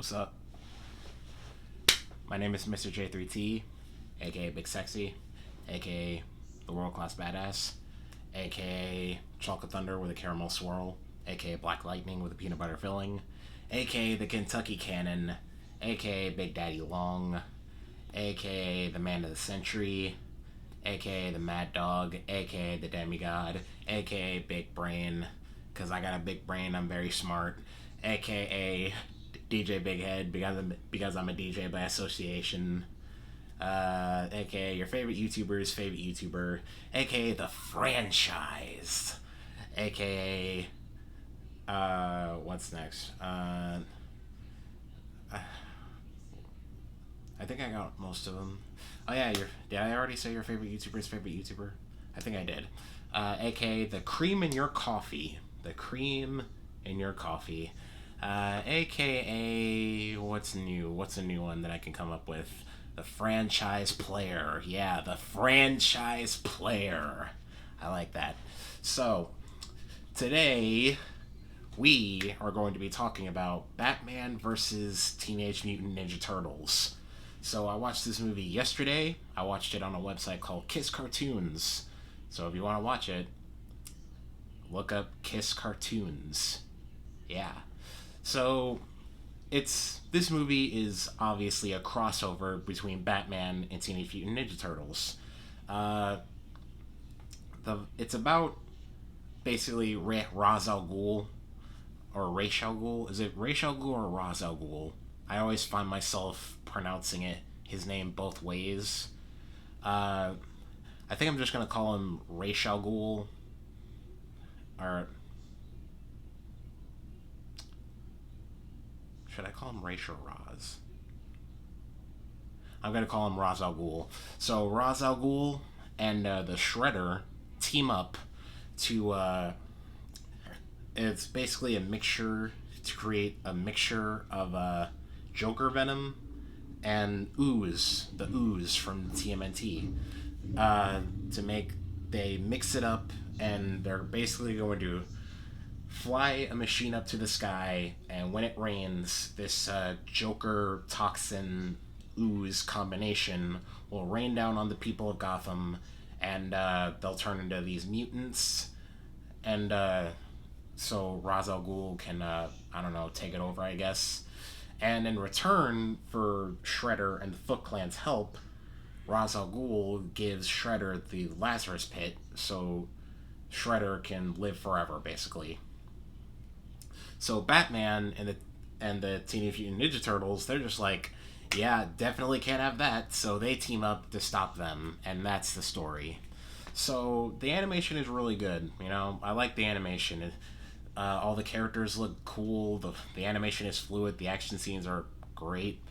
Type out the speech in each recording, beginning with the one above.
What's up? My name is Mr. J3T, aka Big Sexy, aka the World Class Badass, aka Chocolate Thunder with a caramel swirl, aka Black Lightning with a peanut butter filling, aka the Kentucky Cannon, aka Big Daddy Long, aka the Man of the Century, aka the Mad Dog, aka the Demigod, aka Big Brain, because I got a big brain, I'm very smart, aka DJ Big Head because I'm a DJ by association, aka your favorite YouTuber's favorite YouTuber, aka the franchise, aka what's next? I think I got most of them. Oh yeah, did I already say your favorite YouTuber's favorite YouTuber? I think I did. Aka the cream in your coffee. The cream in your coffee. AKA, what's new? What's a new one that I can come up with? The franchise player. Yeah, the franchise player. I like that. So, today, we are going to be talking about Batman vs. Teenage Mutant Ninja Turtles. So, I watched this movie yesterday. I watched it on a website called Kiss Cartoons. So, if you want to watch it, look up Kiss Cartoons. Yeah. So, this movie is obviously a crossover between Batman and Teenage Mutant Ninja Turtles. It's about basically Ra's al Ghul, or Ra's al Ghul. Is it Ra's al Ghul or Ra's al Ghul? I always find myself pronouncing his name both ways. I think I'm just gonna call him Ra's al Ghul, or should I call him Ra's or Raz? I'm gonna call him Ra's al Ghul. So Ra's al Ghul and the Shredder team up to. It's basically a mixture to create a mixture of Joker venom and ooze, the ooze from TMNT. They mix it up, and they're basically going to fly a machine up to the sky, and when it rains, this Joker toxin ooze combination will rain down on the people of Gotham, and they'll turn into these mutants, and so Ra's al Ghul can, take it over, I guess. And in return for Shredder and the Foot Clan's help, Ra's al Ghul gives Shredder the Lazarus Pit, so Shredder can live forever, basically. So Batman and the Teenage Mutant Ninja Turtles, they're just like, yeah, definitely can't have that. So they team up to stop them, and that's the story. So the animation is really good. I like the animation. All the characters look cool. The animation is fluid. The action scenes are great.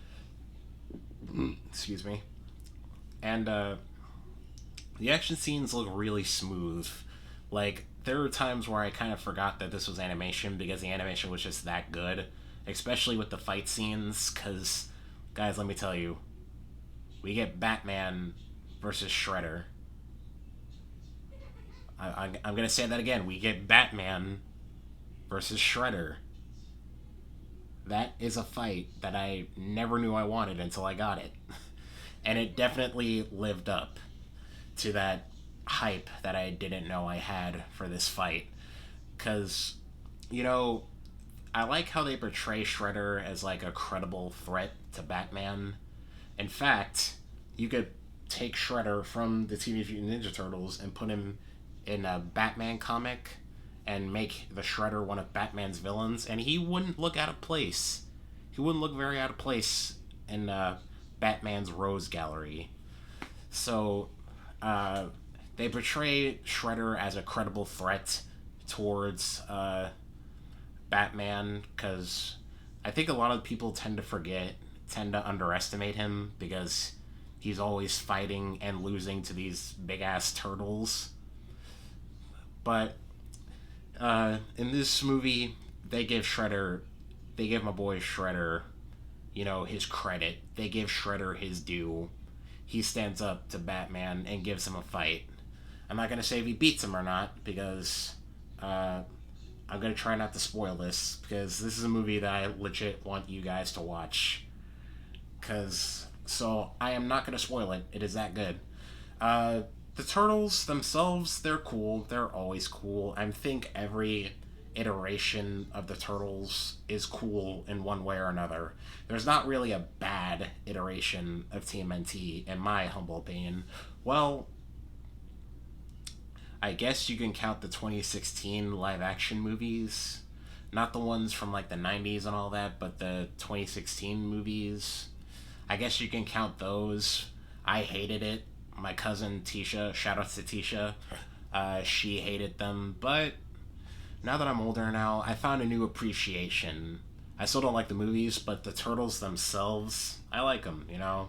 Excuse me. And the action scenes look really smooth. Like, there were times where I kind of forgot that this was animation because the animation was just that good, especially with the fight scenes, because, guys, let me tell you, we get Batman versus Shredder. I'm going to say that again. We get Batman versus Shredder. That is a fight that I never knew I wanted until I got it. And it definitely lived up to that hype that I didn't know I had for this fight. Because, I like how they portray Shredder as like a credible threat to Batman. In fact, you could take Shredder from the Teenage Mutant Ninja Turtles and put him in a Batman comic and make the Shredder one of Batman's villains, and he wouldn't look out of place. He wouldn't look very out of place in Batman's Rose Gallery. So, they portray Shredder as a credible threat towards Batman, because I think a lot of people tend to underestimate him, because he's always fighting and losing to these big-ass turtles. But in this movie, they give my boy Shredder, his credit. They give Shredder his due. He stands up to Batman and gives him a fight. I'm not going to say if he beats him or not, because I'm gonna try not to spoil this because this is a movie that I legit want you guys to watch. So I am not gonna spoil it. It is that good. Uh, the turtles themselves, they're cool. They're always cool. I think every iteration of the turtles is cool in one way or another. There's not really a bad iteration of TMNT, in my humble opinion. Well, I guess you can count the 2016 live action movies. Not the ones from like the 90s and all that, but the 2016 movies. I guess you can count those. I hated it. My cousin Tisha, shout out to Tisha, she hated them. But now that I'm older now, I found a new appreciation. I still don't like the movies, but the turtles themselves, I like them, you know?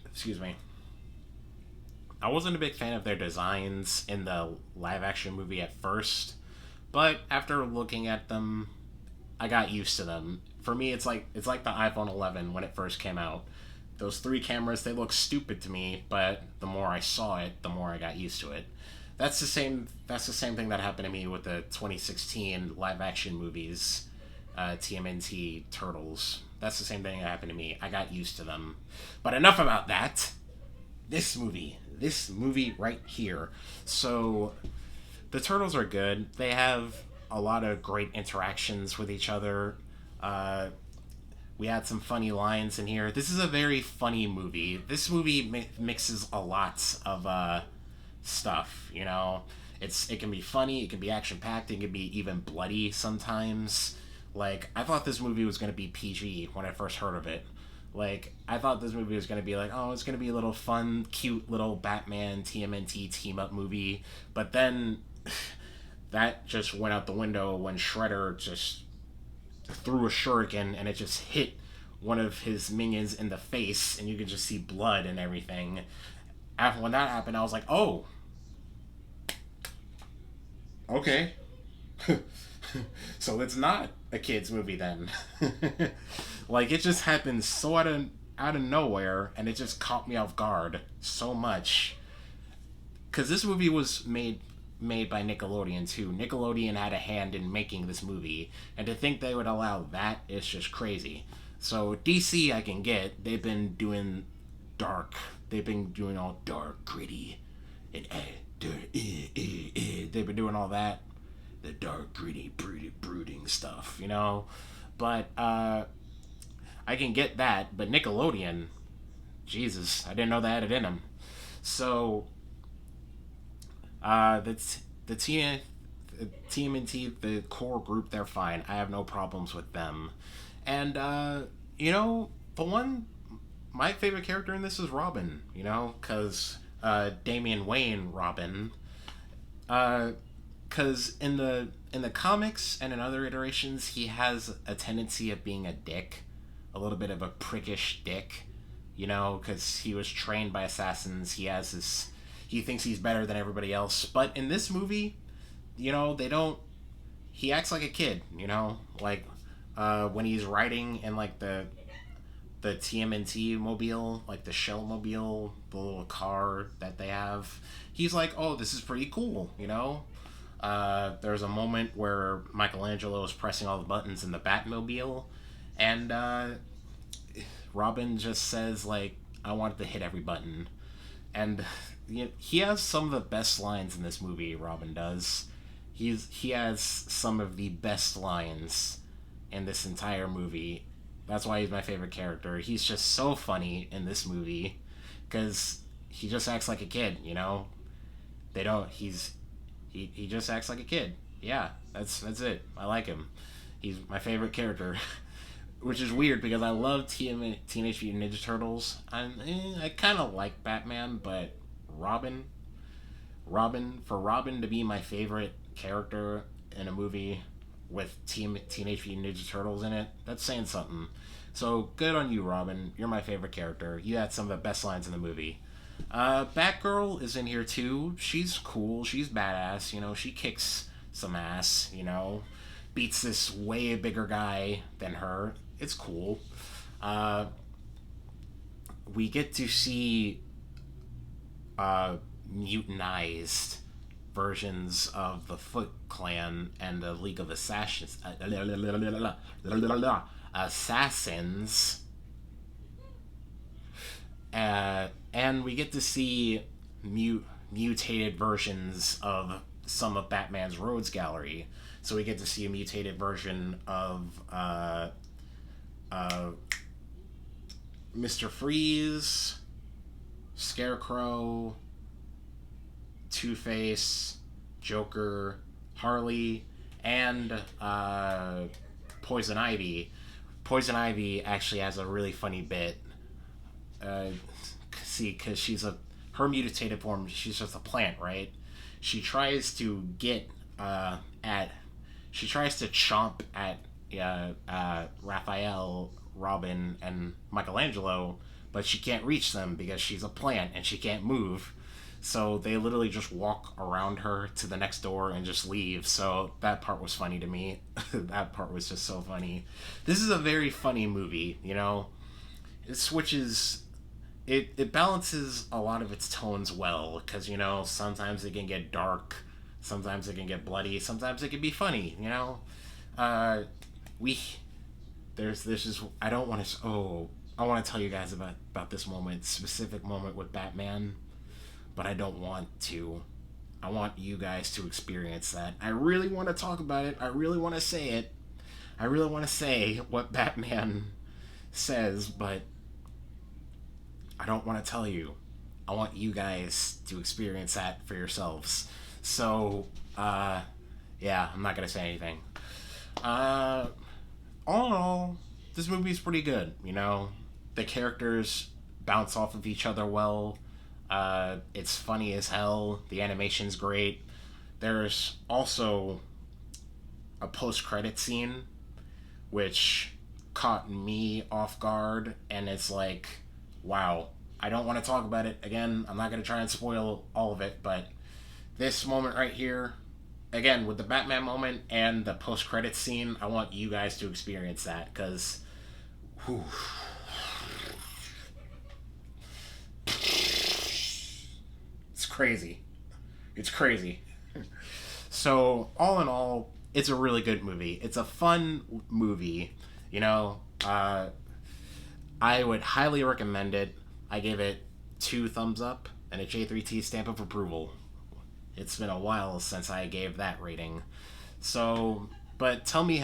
Excuse me. I wasn't a big fan of their designs in the live action movie at first, but after looking at them, I got used to them. For me, it's like the iPhone 11 when it first came out. Those three cameras, they look stupid to me, but the more I saw it, the more I got used to it. That's the same thing that happened to me with the 2016 live action movies, TMNT Turtles. That's the same thing that happened to me. I got used to them. But enough about that. This movie right here. So the turtles are good. They have a lot of great interactions with each other. Uh, we had some funny lines in here. This is a very funny movie. This movie mixes a lot of stuff. You know, it can be funny, it can be action packed, it can be even bloody sometimes. Like I thought this movie was gonna be PG when I first heard of it. Like I thought this movie was gonna be like, oh, it's gonna be a little fun, cute little Batman TMNT team up movie, but then that just went out the window when Shredder just threw a shuriken and it just hit one of his minions in the face, and you could just see blood and everything. After when that happened, I was like, oh, okay. So it's not a kids movie then. Like it just happened so out of nowhere, and it just caught me off guard so much. Because this movie was made by Nickelodeon too. Nickelodeon had a hand in making this movie, and to think they would allow that is just crazy. So DC, I can get. They've been doing dark. They've been doing all dark, gritty, and they've been doing all that, the dark, gritty, brooding stuff, you know. But I can get that. But Nickelodeon, Jesus, I didn't know they had it in them. So that's the TMNT, the core group. They're fine. I have no problems with them. And you know, the one my favorite character in this is Robin. You know, because Damian Wayne Robin. Because in the comics and in other iterations, he has a tendency of being a dick, a little bit of a prickish dick. You know, because he was trained by assassins. He thinks he's better than everybody else. But in this movie, you know, they don't. He acts like a kid. You know, like when he's riding in like the TMNT mobile, like the Shell mobile, the little car that they have. He's like, oh, this is pretty cool, you know? There's a moment where Michelangelo is pressing all the buttons in the Batmobile, and Robin just says, like, I wanted to hit every button. And you know, he has some of the best lines in this movie, Robin does. He has some of the best lines in this entire movie. That's why he's my favorite character. He's just so funny in this movie because he just acts like a kid, you know? They don't he just acts like a kid. Yeah, that's it. I like him. He's my favorite character. Which is weird because I love Teenage Mutant Ninja Turtles. I kind of like Batman, but Robin, for Robin to be my favorite character in a movie with Teenage Mutant Ninja Turtles in it, that's saying something. So good on you, Robin. You're my favorite character. You had some of the best lines in the movie. Batgirl is in here too. She's cool. She's badass. You know, she kicks some ass. You know, beats this way bigger guy than her. It's cool. Uh, we get to see mutinized versions of the Foot Clan and the League of Assassins, and we get to see mutated versions of some of Batman's Rogues Gallery. So we get to see a mutated version of Mr. Freeze, Scarecrow, Two-Face, Joker, Harley, and Poison Ivy. Poison Ivy actually has a really funny bit. Because her mutated form, she's just a plant, right? She tries to chomp at Raphael, Robin, and Michelangelo, but she can't reach them because she's a plant and she can't move. So they literally just walk around her to the next door and just leave. So that part was funny to me. That part was just so funny. This is a very funny movie, you know? It balances a lot of its tones well, because, you know, sometimes it can get dark, sometimes it can get bloody, sometimes it can be funny, you know? There's just, I don't want to, I want to tell you guys about this specific moment with Batman, but I don't want to. I want you guys to experience that. I really want to talk about it. I really want to say it. I really want to say what Batman says, but I don't want to tell you. I want you guys to experience that for yourselves. So, yeah, I'm not going to say anything. All in all, this movie's pretty good, you know? The characters bounce off of each other well. It's funny as hell. The animation's great. There's also a post-credit scene, which caught me off guard, and it's like, wow. I don't want to talk about it again. I'm not going to try and spoil all of it, but this moment right here, again, with the Batman moment and the post-credits scene, I want you guys to experience that, because it's crazy. It's crazy. So, all in all, it's a really good movie. It's a fun movie, you know. I would highly recommend it. I give it 2 thumbs up and a J3T stamp of approval. It's been a while since I gave that rating. So, but tell me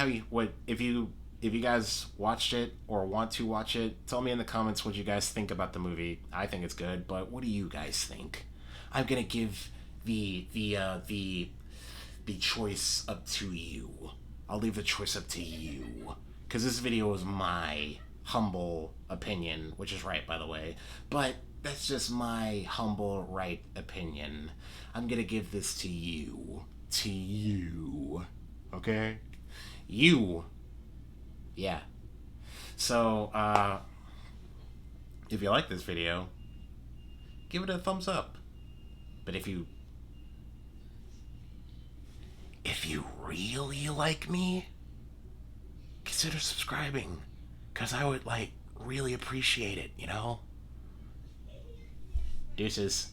if you guys watched it or want to watch it, tell me in the comments what you guys think about the movie. I think it's good, but what do you guys think? I'm gonna give the choice up to you. I'll leave the choice up to you, because this video is my humble opinion, which is right, by the way, but that's just my humble right opinion. I'm gonna give this to you, okay? You, yeah. So, if you like this video, give it a thumbs up. But if you really like me, consider subscribing. Because I would, really appreciate it, you know? Deuces.